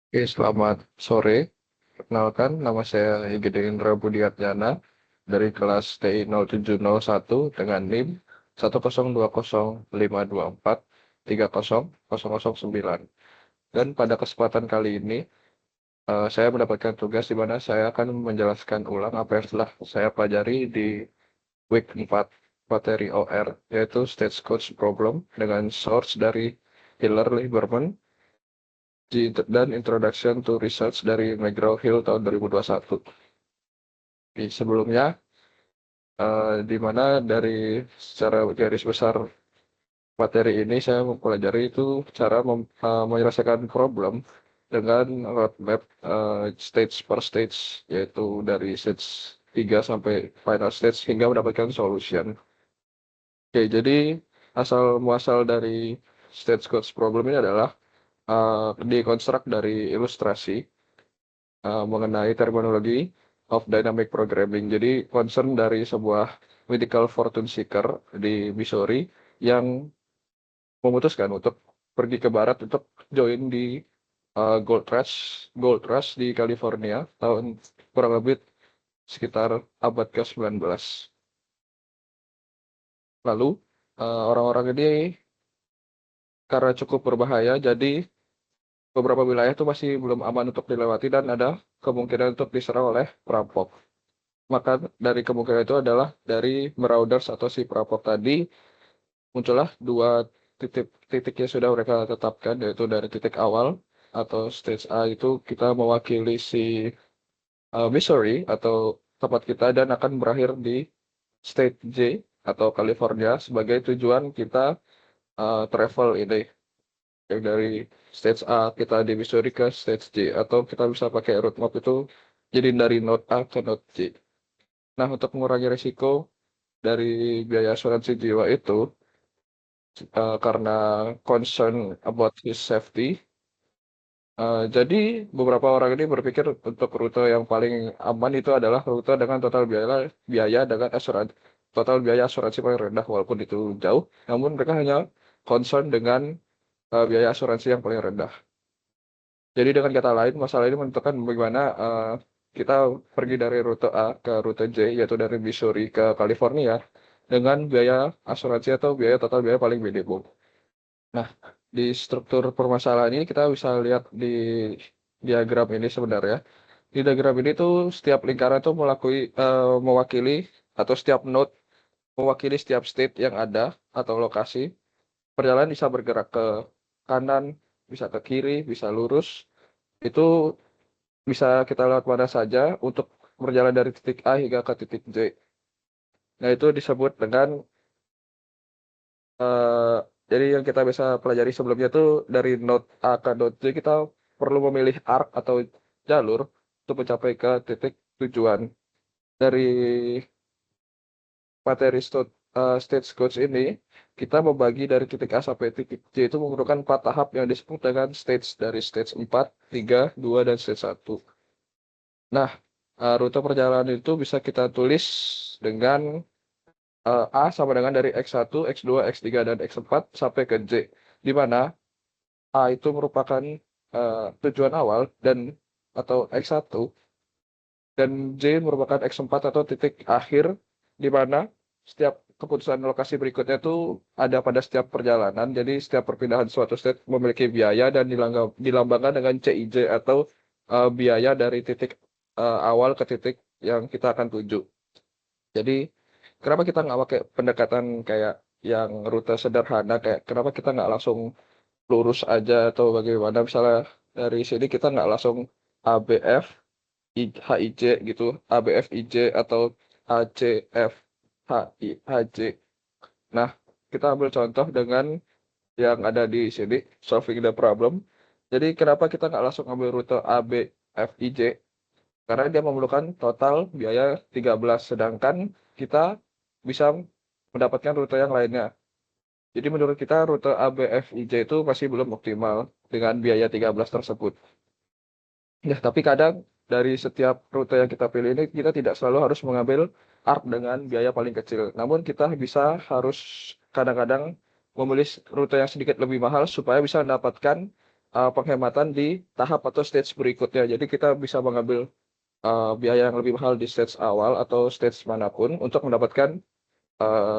Oke, selamat sore. Perkenalkan, nama saya Gede Indra Budiatjana dari kelas TI 0701 dengan NIM 1020524300009. Dan pada kesempatan kali ini, saya mendapatkan tugas di mana saya akan menjelaskan ulang apa yang telah saya pelajari di week 4 materi OR, yaitu Stagecoach Problem dengan source dari Hiller Lieberman dan Introduction to Research dari McGraw-Hill tahun 2021. Sebelumnya, di mana dari secara garis besar materi ini saya mempelajari itu cara menyelesaikan problem dengan roadmap stage per stage, yaitu dari stage 3 sampai final stage hingga mendapatkan solution. Oke, jadi asal muasal dari stage codes problem ini adalah dikonstruk dari ilustrasi mengenai terminologi of dynamic programming. Jadi concern dari sebuah medical fortune seeker di Missouri yang memutuskan untuk pergi ke barat untuk join di Gold Rush di California tahun kurang lebih sekitar abad ke-19. Lalu orang-orang ini karena cukup berbahaya, jadi beberapa wilayah itu masih belum aman untuk dilewati dan ada kemungkinan untuk diserang oleh perampok. Maka dari kemungkinan itu adalah dari Marauders atau si perampok tadi muncullah dua titik yang sudah mereka tetapkan, yaitu dari titik awal atau stage A itu kita mewakili si Missouri atau tempat kita dan akan berakhir di state J atau California sebagai tujuan kita travel ini, yang dari stage A kita di Missouri ke stage J, atau kita bisa pakai route map itu jadi dari node A ke node J. Nah, untuk mengurangi risiko dari biaya asuransi jiwa itu, karena concern about his safety, jadi beberapa orang ini berpikir untuk rute yang paling aman itu adalah rute dengan total biaya dengan total biaya asuransi paling rendah, walaupun itu jauh, namun mereka hanya concern dengan biaya asuransi yang paling rendah. Jadi dengan kata lain, masalah ini menentukan bagaimana kita pergi dari rute A ke rute J, yaitu dari Missouri ke California, dengan biaya asuransi atau biaya total biaya paling minimum. Nah, di struktur permasalahan ini kita bisa lihat di diagram ini sebenarnya. Di diagram ini tuh setiap lingkaran tuh mewakili, atau setiap node mewakili setiap state yang ada atau lokasi. Perjalanan bisa bergerak ke kanan, bisa ke kiri, bisa lurus. Itu bisa kita lewat mana saja untuk berjalan dari titik A hingga ke titik J. Nah, itu disebut dengan eh, jadi yang kita bisa pelajari sebelumnya tuh dari node A ke node J kita perlu memilih arc atau jalur untuk mencapai ke titik tujuan. Dari materi stage codes ini, kita membagi dari titik A sampai titik J itu memerlukan 4 tahap yang disebut dengan stage, dari stage 4, 3, 2, dan stage 1. Nah, rute perjalanan itu bisa kita tulis dengan A sama dengan dari X1, X2, X3, dan X4 sampai ke J. Di mana A itu merupakan tujuan awal atau X1, dan J merupakan X4 atau titik akhir, di mana setiap keputusan lokasi berikutnya itu ada pada setiap perjalanan. Jadi setiap perpindahan suatu state memiliki biaya dan dilambangkan dengan CIJ atau biaya dari titik awal ke titik yang kita akan tuju. Jadi kenapa kita nggak pakai pendekatan kayak yang rute sederhana, kayak kenapa kita nggak langsung lurus aja atau bagaimana, misalnya dari sini kita nggak langsung ABF HIJ gitu, ABF IJ atau HCF HJ. Nah, kita ambil contoh dengan yang ada di sini, solving the problem. Jadi kenapa kita nggak langsung ambil rute ABFIJ? Karena dia memerlukan total biaya 13, sedangkan kita bisa mendapatkan rute yang lainnya. Jadi menurut kita rute ABFIJ itu masih belum optimal dengan biaya 13 tersebut. Ya, tapi kadang dari setiap rute yang kita pilih ini kita tidak selalu harus mengambil ARC dengan biaya paling kecil. Namun kita harus kadang-kadang memilih rute yang sedikit lebih mahal supaya bisa mendapatkan penghematan di tahap atau stage berikutnya. Jadi kita bisa mengambil biaya yang lebih mahal di stage awal atau stage manapun untuk mendapatkan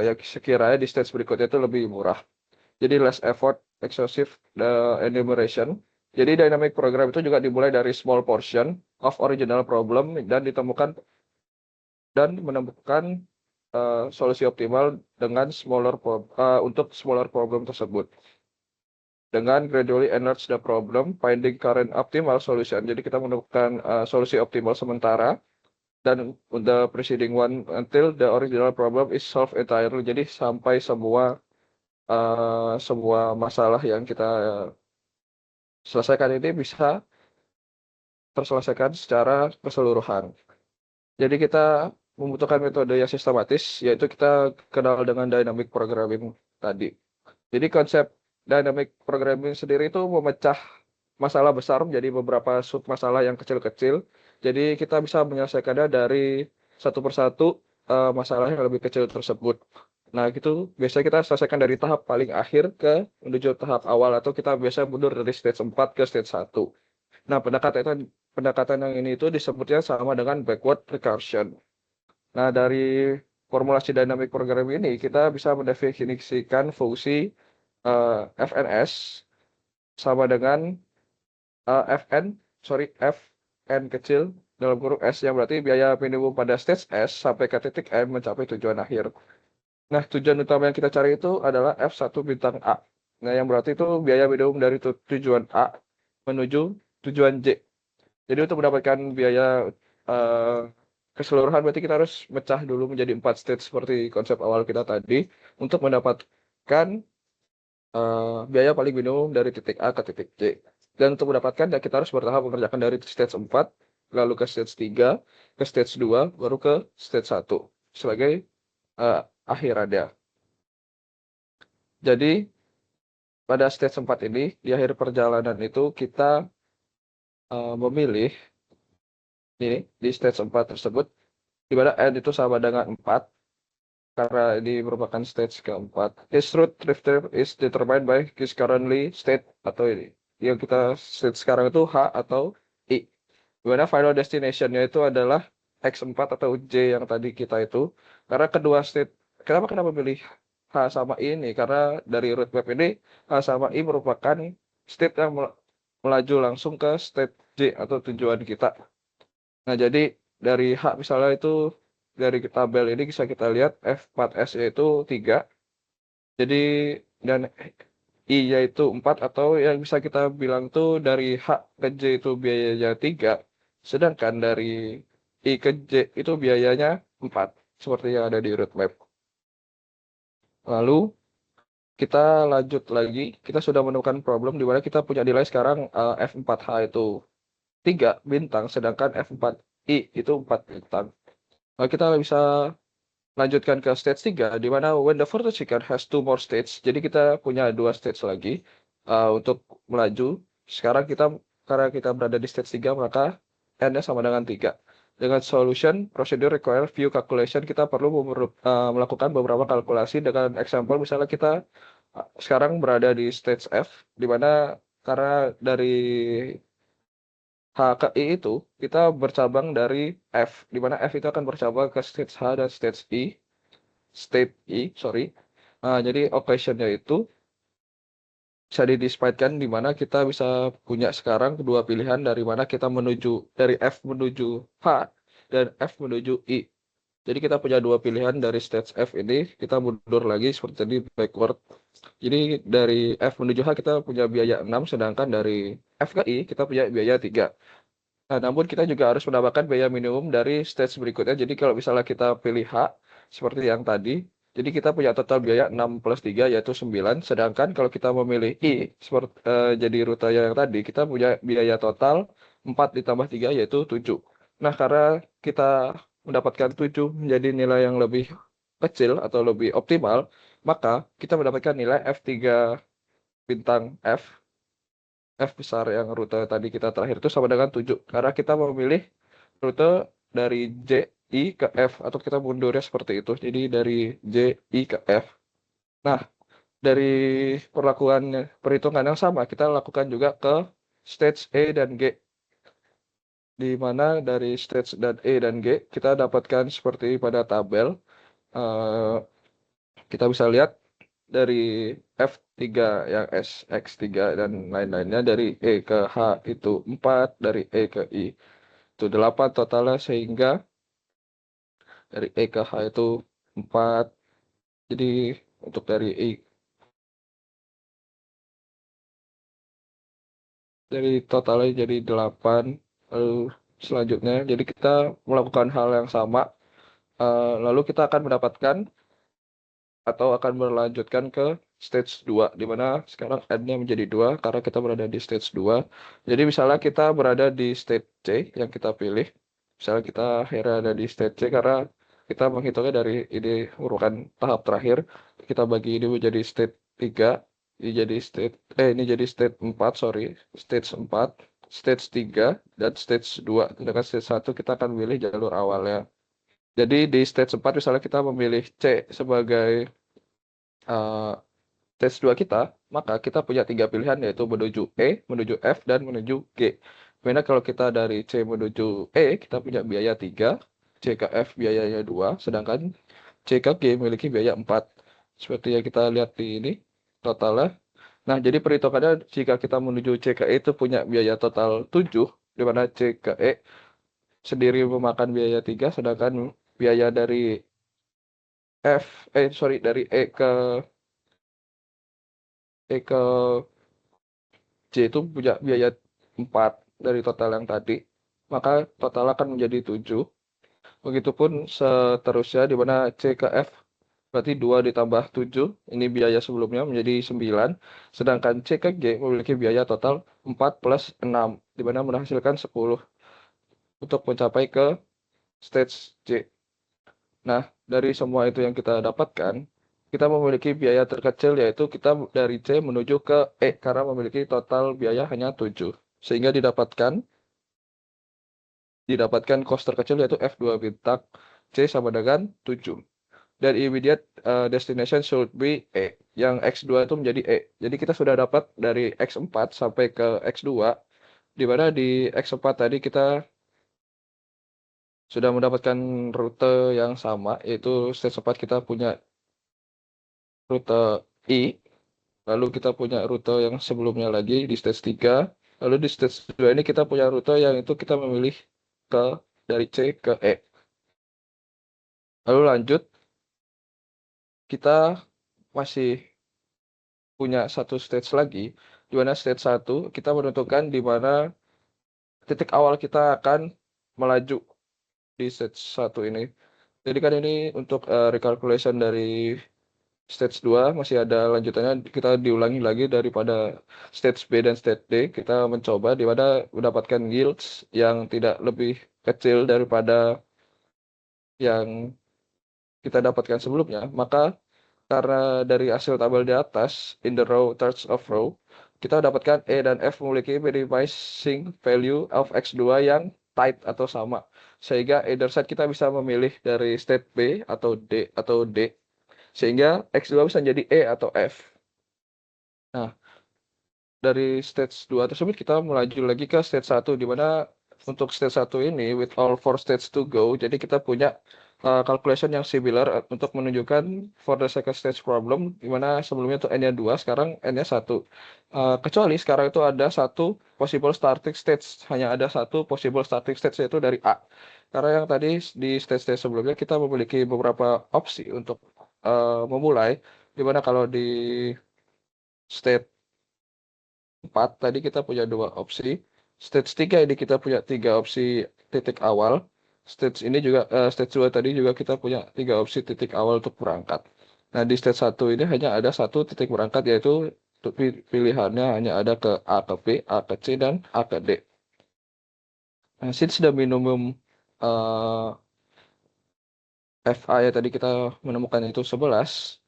yang sekiranya di stage berikutnya itu lebih murah. Jadi less effort, excessive enumeration. Jadi dynamic program itu juga dimulai dari small portion of original problem dan ditemukan dan menemukan solusi optimal dengan untuk smaller problem tersebut. Dengan gradually enlarge the problem, finding current optimal solution. Jadi kita menemukan solusi optimal sementara dan the preceding one until the original problem is solved entirely. Jadi sampai semua masalah yang kita selesaikan ini bisa terselesaikan secara keseluruhan. Jadi kita membutuhkan metode yang sistematis, yaitu kita kenal dengan dynamic programming tadi. Jadi konsep dynamic programming sendiri itu memecah masalah besar menjadi beberapa sub masalah yang kecil-kecil. Jadi kita bisa menyelesaikannya dari satu persatu masalah yang lebih kecil tersebut. Nah, gitu biasanya kita selesaikan dari tahap paling akhir ke menuju tahap awal atau kita biasa mundur dari stage 4 ke stage 1. Nah, pendekatan yang ini itu disebutnya sama dengan backward recursion. Nah, dari formulasi dynamic programming ini kita bisa mendefinisikan fungsi FNS sama dengan Fn kecil dalam kurung S yang berarti biaya minimum pada stage S sampai ke titik M mencapai tujuan akhir. Nah, tujuan utama yang kita cari itu adalah F1 bintang A. Nah, yang berarti itu biaya minimum dari tujuan A menuju tujuan J. Jadi untuk mendapatkan biaya eh, keseluruhan berarti kita harus mecah dulu menjadi 4 stage seperti konsep awal kita tadi untuk mendapatkan biaya paling minimum dari titik A ke titik C. Dan untuk mendapatkan ya kita harus bertahap mengerjakan dari stage 4, lalu ke stage 3, ke stage 2, baru ke stage 1 sebagai akhir ada. Jadi pada stage 4 ini di akhir perjalanan itu kita memilih ini di stage 4 tersebut di mana n itu sama dengan 4 karena ini merupakan stage keempat. His root drifter is determined by his currently state atau ini. Yang kita state sekarang itu H atau I. Di mana final destination-nya itu adalah X4 atau J yang tadi kita itu. Karena kedua state, kenapa pilih H sama I ini? Karena dari roadmap ini H sama I merupakan state yang melaju langsung ke state J atau tujuan kita. Nah, jadi dari H misalnya itu dari tabel ini bisa kita lihat F4S yaitu 3. Jadi dan I yaitu 4 atau yang bisa kita bilang tuh dari H ke J itu biayanya 3. Sedangkan dari I ke J itu biayanya 4. Seperti yang ada di roadmap. Lalu kita lanjut lagi. Kita sudah menemukan problem di mana kita punya nilai sekarang F4H itu 3 bintang. Sedangkan F4I itu 4 bintang. Kita bisa lanjutkan ke stage 3 di mana when the photo seeker has two more stage. Jadi kita punya 2 stage lagi untuk melaju. Sekarang karena kita berada di stage 3 maka n-nya sama dengan 3. Dengan solution procedure require few calculation kita perlu melakukan beberapa kalkulasi dengan example misalnya kita sekarang berada di stage F di mana karena dari H ke I itu kita bercabang dari F di mana F itu akan bercabang ke stage H dan state I, sorry. Jadi occasion-nya itu bisa didispatkan di mana kita bisa punya sekarang kedua pilihan dari mana kita menuju dari F menuju H dan F menuju I. Jadi kita punya dua pilihan dari stage F ini, kita mundur lagi seperti tadi backward. Jadi dari F menuju H kita punya biaya 6, sedangkan dari F ke I kita punya biaya 3. Nah, namun kita juga harus menambahkan biaya minimum dari stage berikutnya. Jadi kalau misalnya kita pilih H, seperti yang tadi, jadi kita punya total biaya 6 plus 3 yaitu 9. Sedangkan kalau kita memilih I, jadi rute yang tadi, kita punya biaya total 4 ditambah 3 yaitu 7. Nah, karena kita mendapatkan 7 menjadi nilai yang lebih kecil atau lebih optimal, maka kita mendapatkan nilai F3 bintang F besar yang rute tadi kita terakhir itu sama dengan 7. Karena kita memilih rute dari J, I ke F. Atau kita mundurnya seperti itu. Jadi dari J, I ke F. Nah, dari perhitungan yang sama, kita lakukan juga ke stage E dan G, di mana dari stage dan E dan G kita dapatkan seperti pada tabel. Eh, kita bisa lihat dari F3 yang S, X3 dan lain-lainnya, dari E ke H itu 4, dari E ke I itu 8 totalnya, sehingga dari E ke H itu 4. Jadi untuk dari I, dari totalnya jadi 8. Lalu selanjutnya, jadi kita melakukan hal yang sama. Lalu kita akan mendapatkan atau akan berlanjutkan ke stage 2, di mana sekarang N-nya menjadi 2 karena kita berada di stage 2. Jadi misalnya kita berada di stage C yang kita pilih. Misalnya kita akhirnya ada di stage C karena kita menghitungnya dari ini urutan tahap terakhir. Kita bagi ini menjadi stage 3, ini jadi ini jadi stage 4, sorry. Stage 4, stage 3, dan stage 2. Sedangkan stage 1 kita akan memilih jalur awalnya. Jadi di stage 4 misalnya kita memilih C sebagai eh, stage 2 kita, maka kita punya 3 pilihan, yaitu menuju E, menuju F, dan menuju G. Dimana kalau kita dari C menuju E, kita punya biaya 3, C ke F biayanya 2, sedangkan C ke G memiliki biaya 4. Seperti yang kita lihat di ini, totalnya. Nah, jadi perhitungannya jika kita menuju C ke E itu punya biaya total 7, di mana C ke E sendiri memakan biaya 3, sedangkan biaya dari dari E ke C itu punya biaya 4 dari total yang tadi, maka total akan menjadi 7. Begitupun seterusnya, di mana C ke F berarti 2 ditambah 7, ini biaya sebelumnya menjadi 9, sedangkan C ke G memiliki biaya total 4 plus 6, di mana menghasilkan 10 untuk mencapai ke stage C. Nah, dari semua itu yang kita dapatkan, kita memiliki biaya terkecil, yaitu kita dari C menuju ke E karena memiliki total biaya hanya 7. Sehingga didapatkan cost terkecil, yaitu F2 bintang, C sama dengan 7. Dan immediate destination should be E. Yang X2 itu menjadi E. Jadi kita sudah dapat dari X4 sampai ke X2, di mana di X4 tadi kita sudah mendapatkan rute yang sama, yaitu stage 4 kita punya rute I, lalu kita punya rute yang sebelumnya lagi di stage 3, lalu di stage 2 ini kita punya rute yang itu kita memilih ke dari C ke E. Lalu lanjut, kita masih punya satu stage lagi, di mana stage 1 kita menentukan di mana titik awal kita akan melaju di stage 1 ini. Jadi kan ini untuk recalculation dari stage 2 masih ada lanjutannya, kita diulangi lagi daripada stage B dan stage D. Kita mencoba di mana mendapatkan yields yang tidak lebih kecil daripada yang kita dapatkan sebelumnya. Maka karena dari hasil tabel di atas, in the row, thirds of row, kita dapatkan E dan F memiliki minimizing value of X2 yang tight atau sama. Sehingga either side kita bisa memilih dari state B atau D. Sehingga X2 bisa jadi E atau F. Nah, dari stage 2 tersebut kita melaju lagi ke stage 1, di mana untuk stage 1 ini with all four stage to go, jadi kita punya calculation yang similar untuk menunjukkan for the second stage problem, di mana sebelumnya itu N-nya 2, sekarang N-nya 1. Kecuali sekarang itu ada satu possible starting stage, hanya ada satu possible starting stage, yaitu dari A. Karena yang tadi di stage-stage sebelumnya kita memiliki beberapa opsi untuk memulai, di mana kalau di stage 4 tadi kita punya 2 opsi. Stage 3 ini kita punya 3 opsi titik awal. Stage 2 tadi juga kita punya 3 opsi titik awal untuk berangkat. Nah, di stage 1 ini hanya ada satu titik berangkat, yaitu pilihannya hanya ada ke A ke B, A ke C, dan A ke D. Nah, since the minimum uh, FA ya tadi kita menemukan itu 11,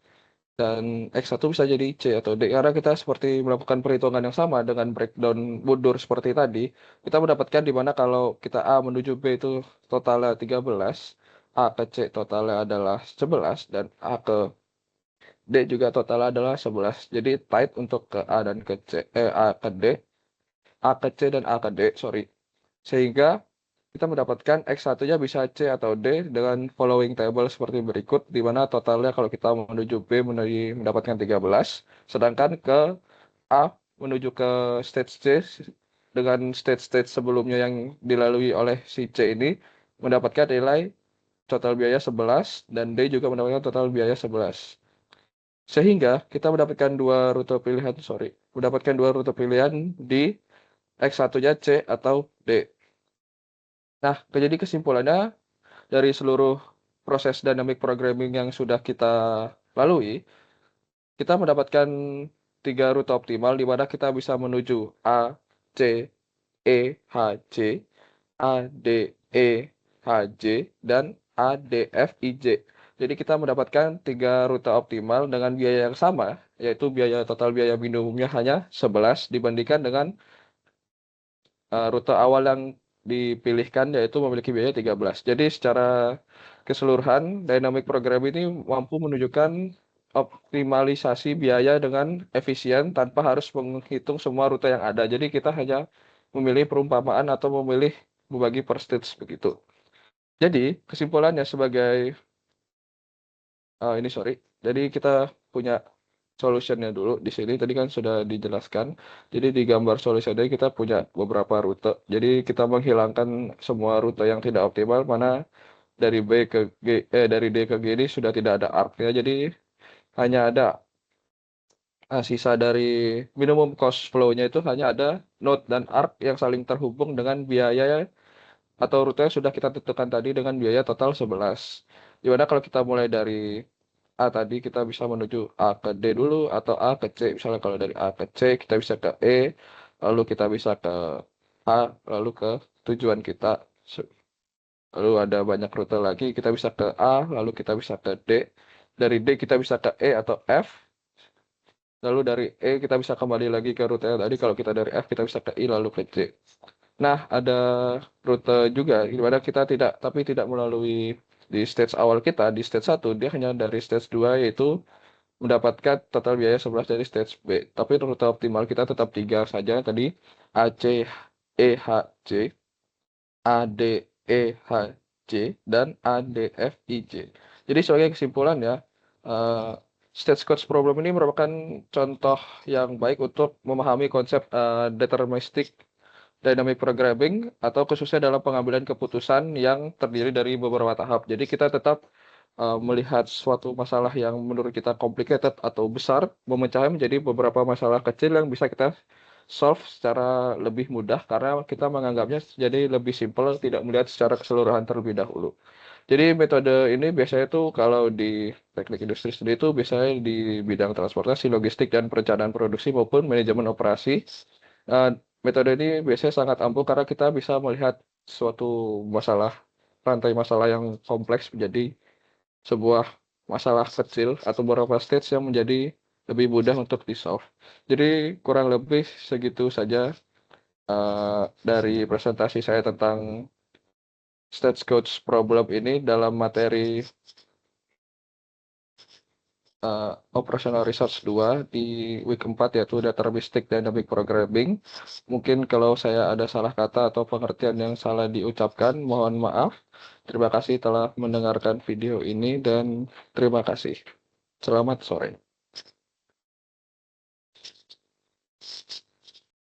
dan X1 bisa jadi C atau D, karena kita seperti melakukan perhitungan yang sama dengan breakdown mundur seperti tadi. Kita mendapatkan di mana kalau kita A menuju B itu totalnya 13, A ke C totalnya adalah 11, dan A ke D juga total adalah 11. Jadi tight untuk ke A dan ke C, A ke D, A ke C dan A ke D, sorry. Sehingga kita mendapatkan X1-nya bisa C atau D dengan following table seperti berikut, di mana totalnya kalau kita menuju B mendapatkan 13, sedangkan ke A menuju ke stage C dengan stage-stage sebelumnya yang dilalui oleh si C ini mendapatkan nilai total biaya 11 dan D juga mendapatkan total biaya 11. Sehingga kita mendapatkan dua rute pilihan di X1-nya C atau D. Nah, jadi kesimpulannya dari seluruh proses dynamic programming yang sudah kita lalui, kita mendapatkan 3 rute optimal di mana kita bisa menuju A, C, E, H, C, A, D, E, H, J, dan A, D, F, I, J. Jadi kita mendapatkan 3 rute optimal dengan biaya yang sama, yaitu total biaya minimumnya hanya 11 dibandingkan dengan rute awal yang dipilihkan yaitu memiliki biaya 13. Jadi secara keseluruhan dynamic program ini mampu menunjukkan optimalisasi biaya dengan efisien tanpa harus menghitung semua rute yang ada. Jadi kita hanya memilih perumpamaan atau memilih membagi per stage begitu. Jadi kesimpulannya sebagai Jadi kita punya solutionnya dulu di sini. Tadi kan sudah dijelaskan. Jadi di gambar solutionnya kita punya beberapa rute. Jadi kita menghilangkan semua rute yang tidak optimal, mana dari dari D ke G ini sudah tidak ada arc-nya. Jadi hanya ada sisa dari minimum cost flow-nya itu hanya ada node dan arc yang saling terhubung dengan biaya atau rute yang sudah kita tentukan tadi dengan biaya total 11. Dimana kalau kita mulai dari A tadi kita bisa menuju A ke D dulu atau A ke C. Misalnya kalau dari A ke C kita bisa ke E, lalu kita bisa ke H, lalu ke tujuan kita. Lalu ada banyak rute lagi, kita bisa ke A, lalu kita bisa ke D. Dari D kita bisa ke E atau F. Lalu dari E kita bisa kembali lagi ke rute yang tadi. Kalau kita dari F kita bisa ke I lalu ke C. Nah, ada rute juga di mana kita tidak melalui di stage awal kita, di stage 1 dia hanya dari stage 2 yaitu mendapatkan total biaya 11 dari stage B. Tapi rute optimal kita tetap 3 saja tadi AC, EHC, ADEHC, dan ADFIJ. Jadi sebagai kesimpulan ya, eh, stage codes problem ini merupakan contoh yang baik untuk memahami konsep deterministic dynamic programming atau khususnya dalam pengambilan keputusan yang terdiri dari beberapa tahap. Jadi kita tetap melihat suatu masalah yang menurut kita complicated atau besar, memecahnya menjadi beberapa masalah kecil yang bisa kita solve secara lebih mudah karena kita menganggapnya jadi lebih simpel, tidak melihat secara keseluruhan terlebih dahulu. Jadi metode ini biasanya tuh kalau di teknik industri sendiri itu biasanya di bidang transportasi, logistik, dan perencanaan produksi maupun manajemen operasi. Eh, Metode ini biasanya sangat ampuh karena kita bisa melihat suatu rantai masalah yang kompleks menjadi sebuah masalah kecil atau beberapa stage yang menjadi lebih mudah untuk di-solve. Jadi kurang lebih segitu saja dari presentasi saya tentang stage codes problem ini dalam materi Operational Research 2 di week 4 yaitu Deterministic Dynamic Programming. Mungkin kalau saya ada salah kata atau pengertian yang salah diucapkan, mohon maaf. Terima kasih telah mendengarkan video ini dan terima kasih. Selamat sore.